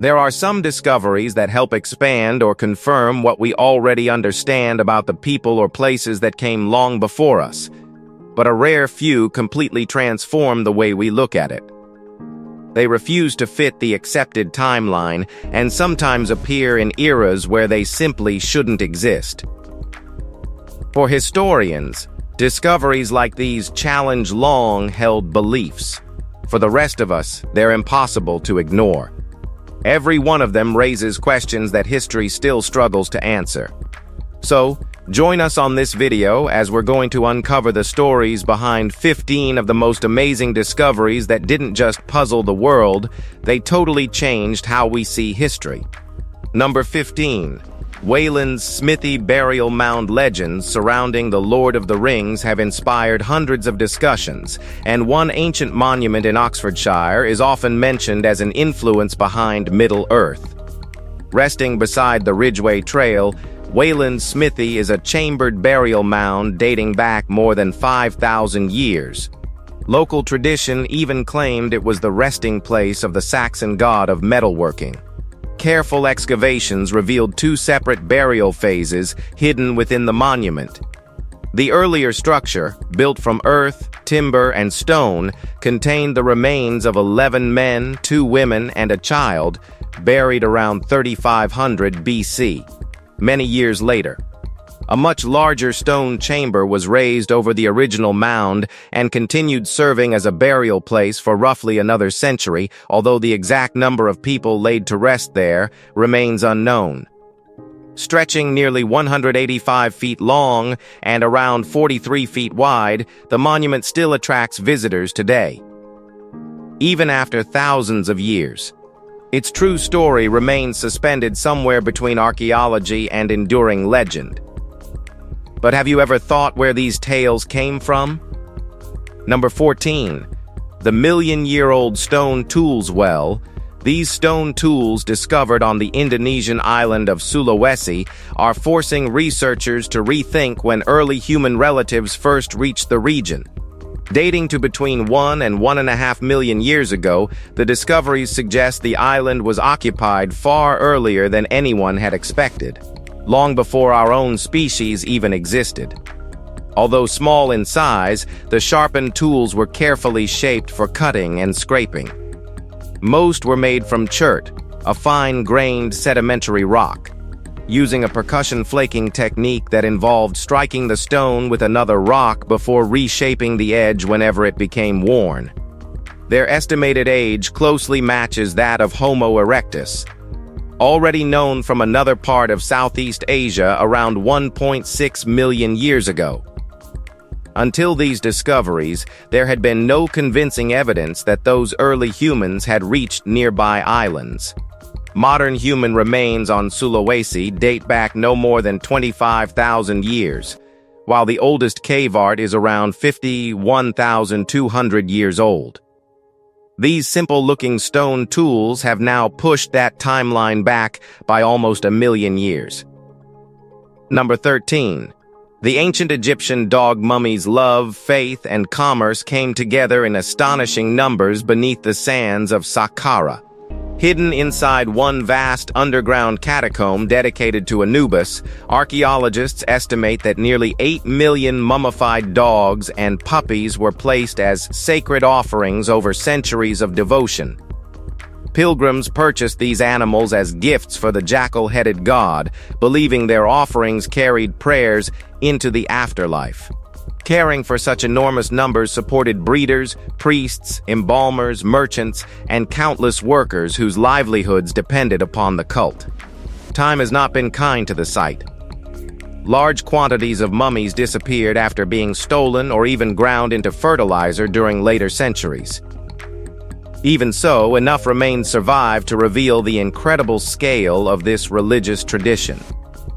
There are some discoveries that help expand or confirm what we already understand about the people or places that came long before us, but a rare few completely transform the way we look at it. They refuse to fit the accepted timeline and sometimes appear in eras where they simply shouldn't exist. For historians, discoveries like these challenge long-held beliefs. For the rest of us, they're impossible to ignore. Every one of them raises questions that history still struggles to answer. So, join us on this video as we're going to uncover the stories behind 15 of the most amazing discoveries that didn't just puzzle the world, they totally changed how we see history. Number 15. Wayland's Smithy burial mound legends surrounding the Lord of the Rings have inspired hundreds of discussions, and one ancient monument in Oxfordshire is often mentioned as an influence behind Middle-earth. Resting beside the Ridgeway Trail, Wayland's Smithy is a chambered burial mound dating back more than 5,000 years. Local tradition even claimed it was the resting place of the Saxon god of metalworking. Careful excavations revealed two separate burial phases hidden within the monument. The earlier structure, built from earth, timber, and stone, contained the remains of 11 men, 2 women, and a child, buried around 3500 BC. Many years later, a much larger stone chamber was raised over the original mound and continued serving as a burial place for roughly another century, although the exact number of people laid to rest there remains unknown. Stretching nearly 185 feet long and around 43 feet wide, the monument still attracts visitors today. Even after thousands of years, its true story remains suspended somewhere between archaeology and enduring legend. But have you ever thought where these tales came from? Number 14. The million-year-old stone tools well. These stone tools discovered on the Indonesian island of Sulawesi are forcing researchers to rethink when early human relatives first reached the region. Dating to between 1 and 1.5 million years ago, the discoveries suggest the island was occupied far earlier than anyone had expected, long before our own species even existed. Although small in size, the sharpened tools were carefully shaped for cutting and scraping. Most were made from chert, a fine-grained sedimentary rock, using a percussion flaking technique that involved striking the stone with another rock before reshaping the edge whenever it became worn. Their estimated age closely matches that of Homo erectus, already known from another part of Southeast Asia around 1.6 million years ago. Until these discoveries, there had been no convincing evidence that those early humans had reached nearby islands. Modern human remains on Sulawesi date back no more than 25,000 years, while the oldest cave art is around 51,200 years old. These simple-looking stone tools have now pushed that timeline back by almost 1 million years. Number 13. The ancient Egyptian dog mummies' love, faith, and commerce came together in astonishing numbers beneath the sands of Saqqara. Hidden inside one vast underground catacomb dedicated to Anubis, archaeologists estimate that nearly 8 million mummified dogs and puppies were placed as sacred offerings over centuries of devotion. Pilgrims purchased these animals as gifts for the jackal-headed god, believing their offerings carried prayers into the afterlife. Caring for such enormous numbers supported breeders, priests, embalmers, merchants, and countless workers whose livelihoods depended upon the cult. Time has not been kind to the site. Large quantities of mummies disappeared after being stolen or even ground into fertilizer during later centuries. Even so, enough remains survived to reveal the incredible scale of this religious tradition.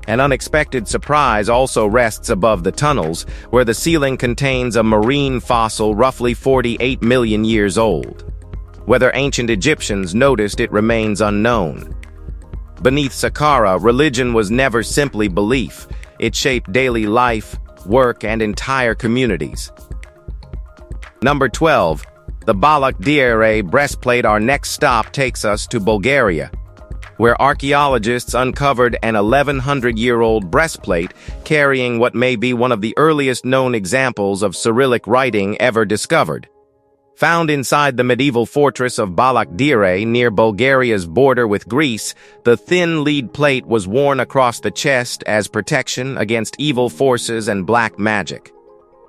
An unexpected surprise also rests above the tunnels, where the ceiling contains a marine fossil roughly 48 million years old. Whether ancient Egyptians noticed it remains unknown. Beneath Saqqara, religion was never simply belief. It shaped daily life, work, and entire communities. Number 12. The Balak Diare breastplate. Our next stop takes us to Bulgaria, where archaeologists uncovered an 1,100-year-old breastplate carrying what may be one of the earliest known examples of Cyrillic writing ever discovered. Found inside the medieval fortress of Balakdire near Bulgaria's border with Greece, the thin lead plate was worn across the chest as protection against evil forces and black magic.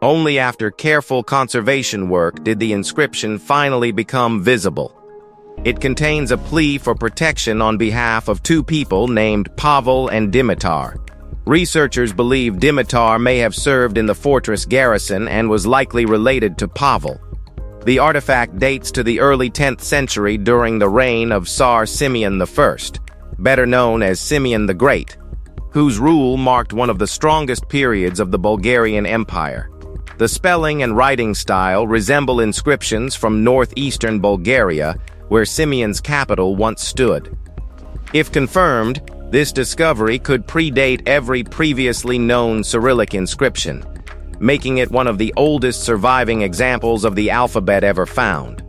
Only after careful conservation work did the inscription finally become visible. It contains a plea for protection on behalf of two people named Pavel and Dimitar. Researchers believe Dimitar may have served in the fortress garrison and was likely related to Pavel. The artifact dates to the early 10th century during the reign of Tsar Simeon I, better known as Simeon the Great, whose rule marked one of the strongest periods of the Bulgarian Empire. The spelling and writing style resemble inscriptions from northeastern Bulgaria, where Simeon's capital once stood. If confirmed, this discovery could predate every previously known Cyrillic inscription, making it one of the oldest surviving examples of the alphabet ever found.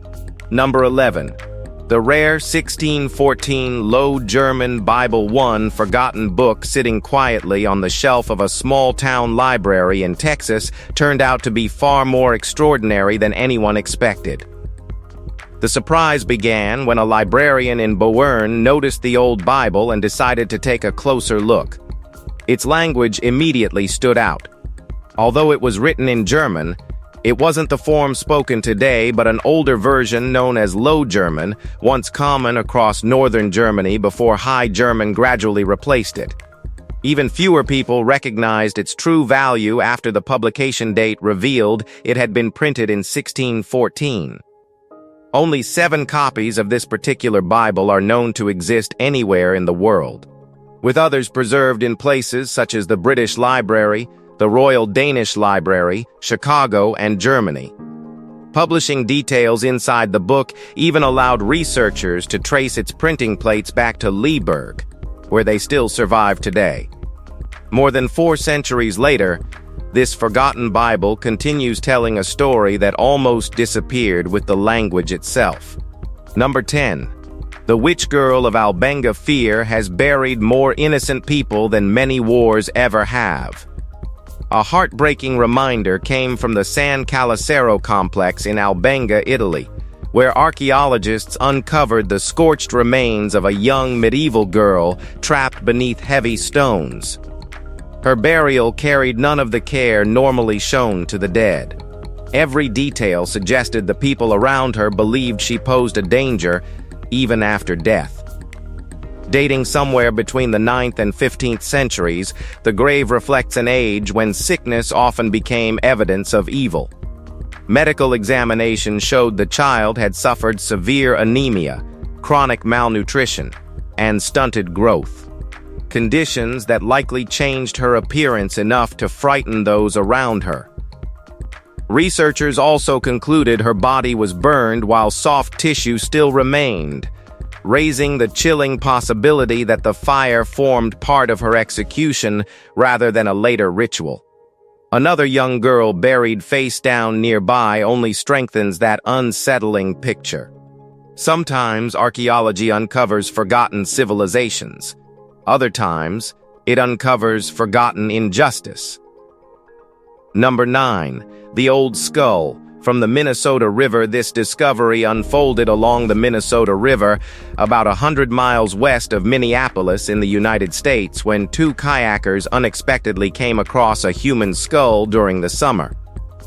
Number 11. The rare 1614 Low German Bible I forgotten book sitting quietly on the shelf of a small-town library in Texas turned out to be far more extraordinary than anyone expected. The surprise began when a librarian in Beaune noticed the old Bible and decided to take a closer look. Its language immediately stood out. Although it was written in German, it wasn't the form spoken today but an older version known as Low German, once common across northern Germany before High German gradually replaced it. Even fewer people recognized its true value after the publication date revealed it had been printed in 1614. Only 7 copies of this particular Bible are known to exist anywhere in the world, with others preserved in places such as the British Library, the Royal Danish Library, Chicago, and Germany. Publishing details inside the book even allowed researchers to trace its printing plates back to Leeburg, where they still survive today. More than 4 centuries later, this forgotten Bible continues telling a story that almost disappeared with the language itself. Number 10. The witch girl of Albenga Fear has buried more innocent people than many wars ever have. A heartbreaking reminder came from the San Calicero complex in Albenga, Italy, where archaeologists uncovered the scorched remains of a young medieval girl trapped beneath heavy stones. Her burial carried none of the care normally shown to the dead. Every detail suggested the people around her believed she posed a danger even after death. Dating somewhere between the 9th and 15th centuries, the grave reflects an age when sickness often became evidence of evil. Medical examination showed the child had suffered severe anemia, chronic malnutrition, and stunted growth, conditions that likely changed her appearance enough to frighten those around her. Researchers also concluded her body was burned while soft tissue still remained, raising the chilling possibility that the fire formed part of her execution rather than a later ritual. Another young girl buried face down nearby only strengthens that unsettling picture. Sometimes archaeology uncovers forgotten civilizations. Other times, it uncovers forgotten injustice. Number 9. The Old Skull. From the Minnesota River, this discovery unfolded along the Minnesota River, about 100 miles west of Minneapolis in the United States, when 2 kayakers unexpectedly came across a human skull during the summer.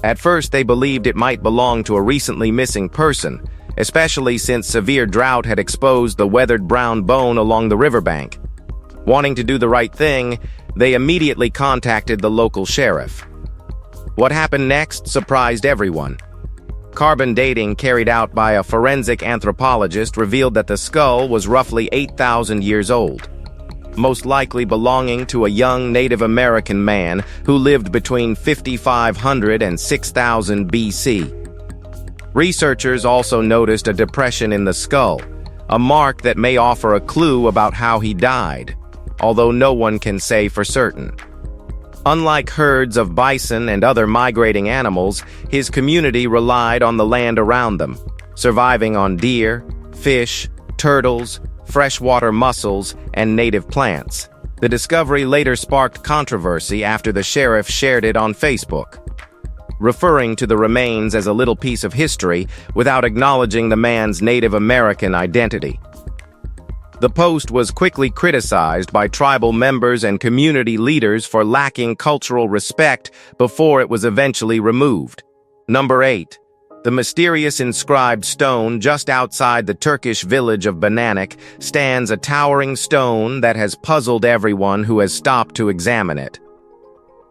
At first, they believed it might belong to a recently missing person, especially since severe drought had exposed the weathered brown bone along the riverbank. Wanting to do the right thing, they immediately contacted the local sheriff. What happened next surprised everyone. Carbon dating carried out by a forensic anthropologist revealed that the skull was roughly 8,000 years old, most likely belonging to a young Native American man who lived between 5,500 and 6,000 BC. Researchers also noticed a depression in the skull, a mark that may offer a clue about how he died, although no one can say for certain. Unlike herds of bison and other migrating animals, his community relied on the land around them, surviving on deer, fish, turtles, freshwater mussels, and native plants. The discovery later sparked controversy after the sheriff shared it on Facebook, referring to the remains as a little piece of history without acknowledging the man's Native American identity. The post was quickly criticized by tribal members and community leaders for lacking cultural respect before it was eventually removed. Number 8. The mysterious inscribed stone just outside the Turkish village of Bananak stands a towering stone that has puzzled everyone who has stopped to examine it.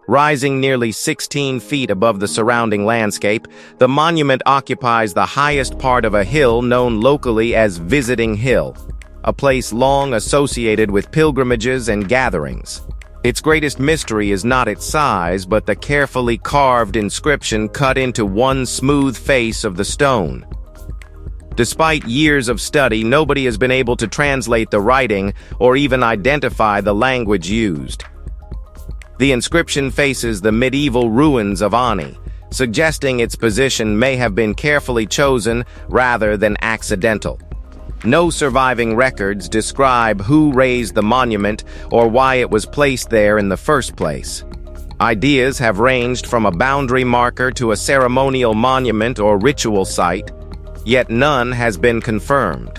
Rising nearly 16 feet above the surrounding landscape, the monument occupies the highest part of a hill known locally as Visiting Hill, a place long associated with pilgrimages and gatherings. Its greatest mystery is not its size, but the carefully carved inscription cut into one smooth face of the stone. Despite years of study, nobody has been able to translate the writing or even identify the language used. The inscription faces the medieval ruins of Ani, suggesting its position may have been carefully chosen rather than accidental. No surviving records describe who raised the monument or why it was placed there in the first place. Ideas have ranged from a boundary marker to a ceremonial monument or ritual site, yet none has been confirmed.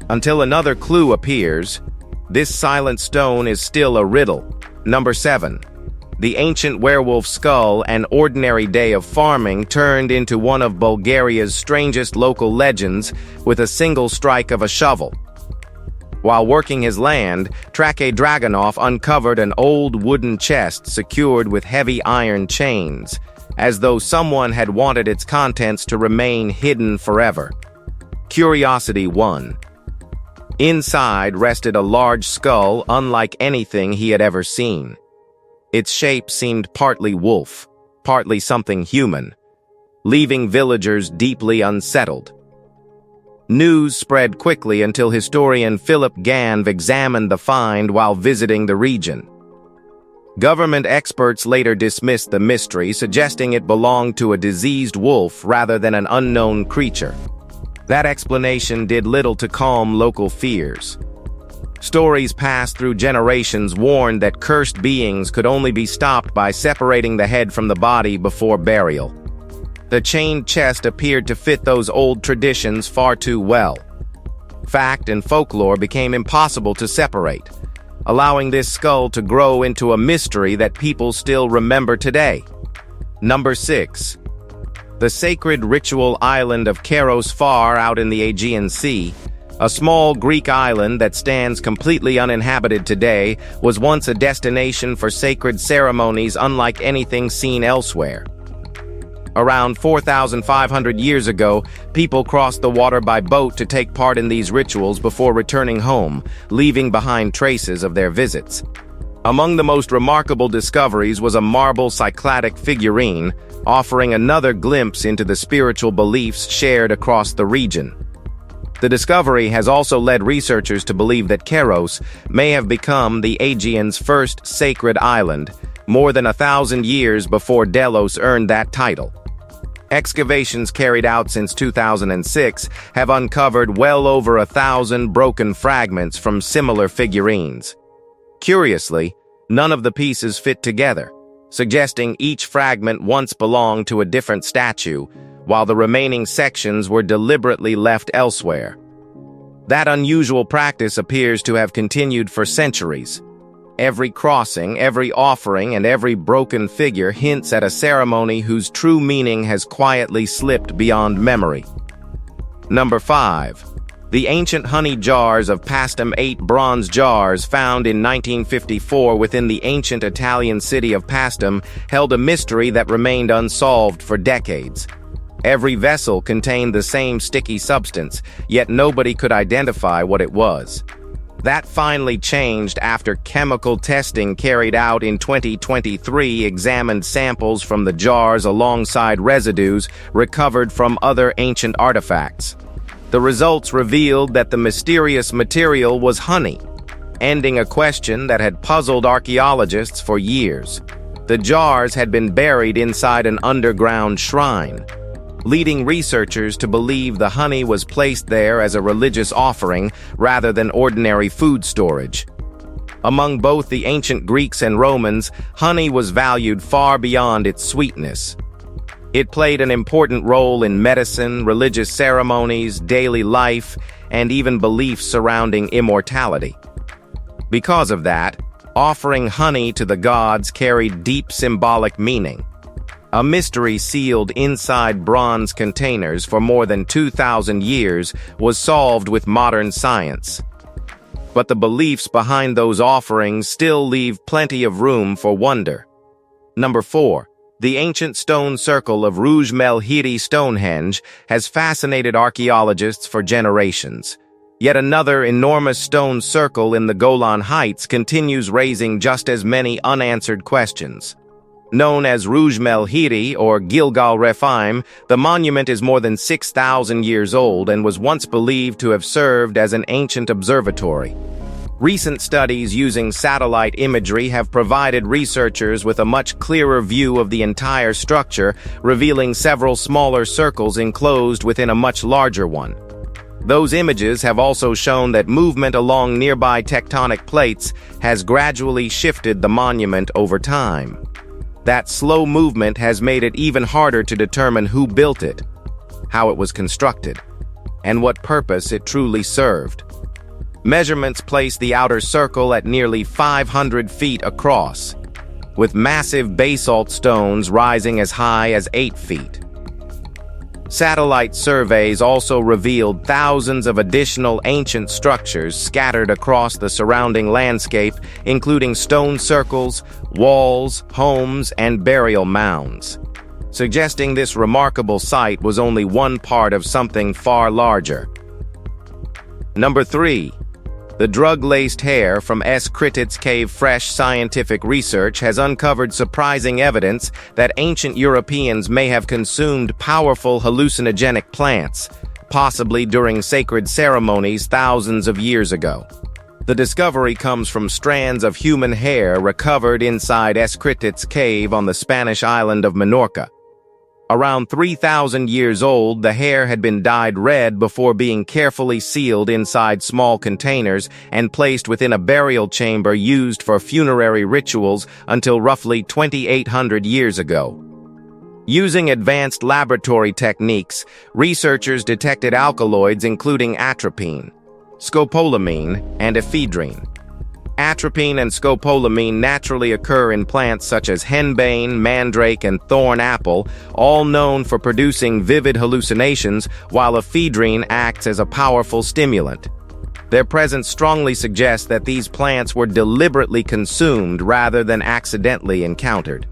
Until another clue appears, this silent stone is still a riddle. Number 7. The ancient werewolf skull, an ordinary day of farming, turned into one of Bulgaria's strangest local legends with a single strike of a shovel. While working his land, Trake Dragunov uncovered an old wooden chest secured with heavy iron chains, as though someone had wanted its contents to remain hidden forever. Curiosity won. Inside rested a large skull unlike anything he had ever seen. Its shape seemed partly wolf, partly something human, leaving villagers deeply unsettled. News spread quickly until historian Philip Ganv examined the find while visiting the region. Government experts later dismissed the mystery, suggesting it belonged to a diseased wolf rather than an unknown creature. That explanation did little to calm local fears. Stories passed through generations warned that cursed beings could only be stopped by separating the head from the body before burial. The chained chest appeared to fit those old traditions far too well. Fact and folklore became impossible to separate, allowing this skull to grow into a mystery that people still remember today. Number 6. The sacred ritual island of Keros far out in the Aegean Sea, a small Greek island that stands completely uninhabited today, was once a destination for sacred ceremonies unlike anything seen elsewhere. Around 4,500 years ago, people crossed the water by boat to take part in these rituals before returning home, leaving behind traces of their visits. Among the most remarkable discoveries was a marble Cycladic figurine, offering another glimpse into the spiritual beliefs shared across the region. The discovery has also led researchers to believe that Keros may have become the Aegean's first sacred island, more than 1,000 years before Delos earned that title. Excavations carried out since 2006 have uncovered well over 1,000 broken fragments from similar figurines. Curiously, none of the pieces fit together, suggesting each fragment once belonged to a different statue, while the remaining sections were deliberately left elsewhere. That unusual practice appears to have continued for centuries. Every crossing, every offering, and every broken figure hints at a ceremony whose true meaning has quietly slipped beyond memory. Number 5. The ancient honey jars of Paestum, 8 bronze jars found in 1954 within the ancient Italian city of Paestum held a mystery that remained unsolved for decades. Every vessel contained the same sticky substance, yet nobody could identify what it was. That finally changed after chemical testing carried out in 2023 examined samples from the jars alongside residues recovered from other ancient artifacts. The results revealed that the mysterious material was honey, ending a question that had puzzled archaeologists for years. The jars had been buried inside an underground shrine. leading researchers to believe the honey was placed there as a religious offering rather than ordinary food storage. Among both the ancient Greeks and Romans, honey was valued far beyond its sweetness. It played an important role in medicine, religious ceremonies, daily life, and even beliefs surrounding immortality. Because of that, offering honey to the gods carried deep symbolic meaning. A mystery sealed inside bronze containers for more than 2,000 years was solved with modern science. But the beliefs behind those offerings still leave plenty of room for wonder. Number 4. The ancient stone circle of Rouge-Melhiri Stonehenge has fascinated archaeologists for generations. Yet another enormous stone circle in the Golan Heights continues raising just as many unanswered questions. Known as Rouge-Melhiri or Gilgal Rephaim, the monument is more than 6,000 years old and was once believed to have served as an ancient observatory. Recent studies using satellite imagery have provided researchers with a much clearer view of the entire structure, revealing several smaller circles enclosed within a much larger one. Those images have also shown that movement along nearby tectonic plates has gradually shifted the monument over time. That slow movement has made it even harder to determine who built it, how it was constructed, and what purpose it truly served. Measurements place the outer circle at nearly 500 feet across, with massive basalt stones rising as high as 8 feet. Satellite surveys also revealed thousands of additional ancient structures scattered across the surrounding landscape, including stone circles, walls, homes, and burial mounds, suggesting this remarkable site was only one part of something far larger. Number 3. The drug-laced hair from Kritit's cave. Fresh scientific research has uncovered surprising evidence that ancient Europeans may have consumed powerful hallucinogenic plants, possibly during sacred ceremonies thousands of years ago. The discovery comes from strands of human hair recovered inside Kritit's cave on the Spanish island of Menorca. Around 3,000 years old, the hair had been dyed red before being carefully sealed inside small containers and placed within a burial chamber used for funerary rituals until roughly 2,800 years ago. Using advanced laboratory techniques, researchers detected alkaloids including atropine, scopolamine, and ephedrine. Atropine and scopolamine naturally occur in plants such as henbane, mandrake, and thorn apple, all known for producing vivid hallucinations, while ephedrine acts as a powerful stimulant. Their presence strongly suggests that these plants were deliberately consumed rather than accidentally encountered.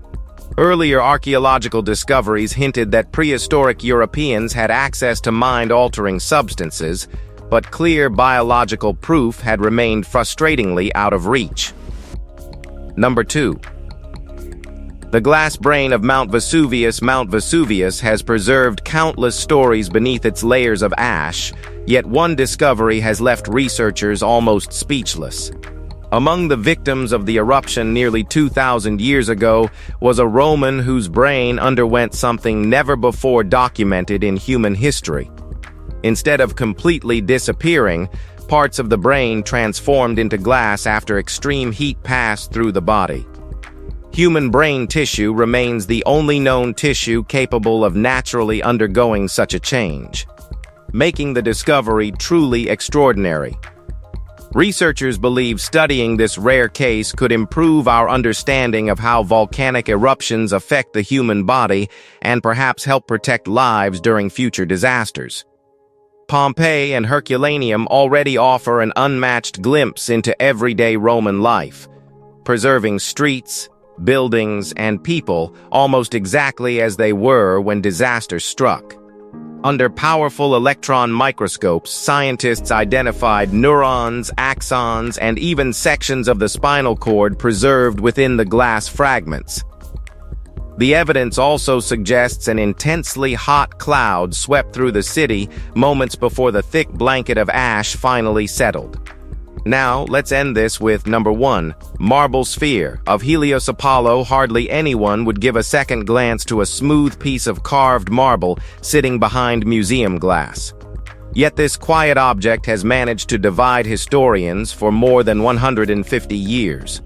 Earlier archaeological discoveries hinted that prehistoric Europeans had access to mind-altering substances, but clear biological proof had remained frustratingly out of reach. Number 2. The glass brain of Mount Vesuvius. Mount Vesuvius has preserved countless stories beneath its layers of ash, yet one discovery has left researchers almost speechless. Among the victims of the eruption nearly 2,000 years ago was a Roman whose brain underwent something never before documented in human history. Instead of completely disappearing, parts of the brain transformed into glass after extreme heat passed through the body. Human brain tissue remains the only known tissue capable of naturally undergoing such a change, making the discovery truly extraordinary. Researchers believe studying this rare case could improve our understanding of how volcanic eruptions affect the human body and perhaps help protect lives during future disasters. Pompeii and Herculaneum already offer an unmatched glimpse into everyday Roman life, preserving streets, buildings, and people almost exactly as they were when disaster struck. Under powerful electron microscopes, scientists identified neurons, axons, and even sections of the spinal cord preserved within the glass fragments. The evidence also suggests an intensely hot cloud swept through the city moments before the thick blanket of ash finally settled. Now, let's end this with number 1, marble sphere. Of Helios Apollo, hardly anyone would give a second glance to a smooth piece of carved marble sitting behind museum glass. Yet this quiet object has managed to divide historians for more than 150 years.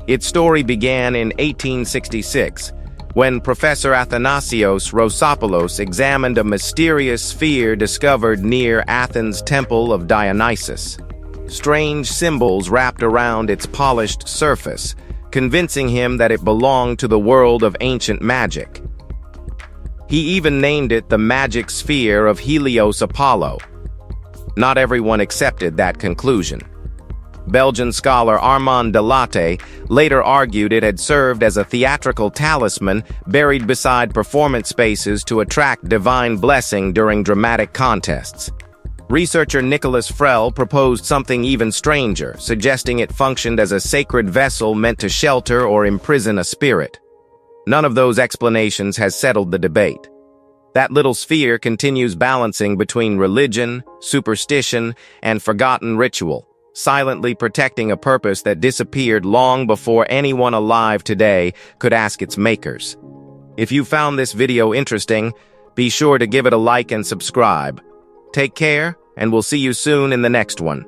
Its story began in 1866, when Professor Athanasios Rossopoulos examined a mysterious sphere discovered near Athens' Temple of Dionysus. Strange symbols wrapped around its polished surface, convincing him that it belonged to the world of ancient magic. He even named it the magic sphere of Helios Apollo. Not everyone accepted that conclusion. Belgian scholar Armand de Latte later argued it had served as a theatrical talisman buried beside performance spaces to attract divine blessing during dramatic contests. Researcher Nicholas Frell proposed something even stranger, suggesting it functioned as a sacred vessel meant to shelter or imprison a spirit. None of those explanations has settled the debate. That little sphere continues balancing between religion, superstition, and forgotten ritual, silently protecting a purpose that disappeared long before anyone alive today could ask its makers. If you found this video interesting, be sure to give it a like and subscribe. Take care, and we'll see you soon in the next one.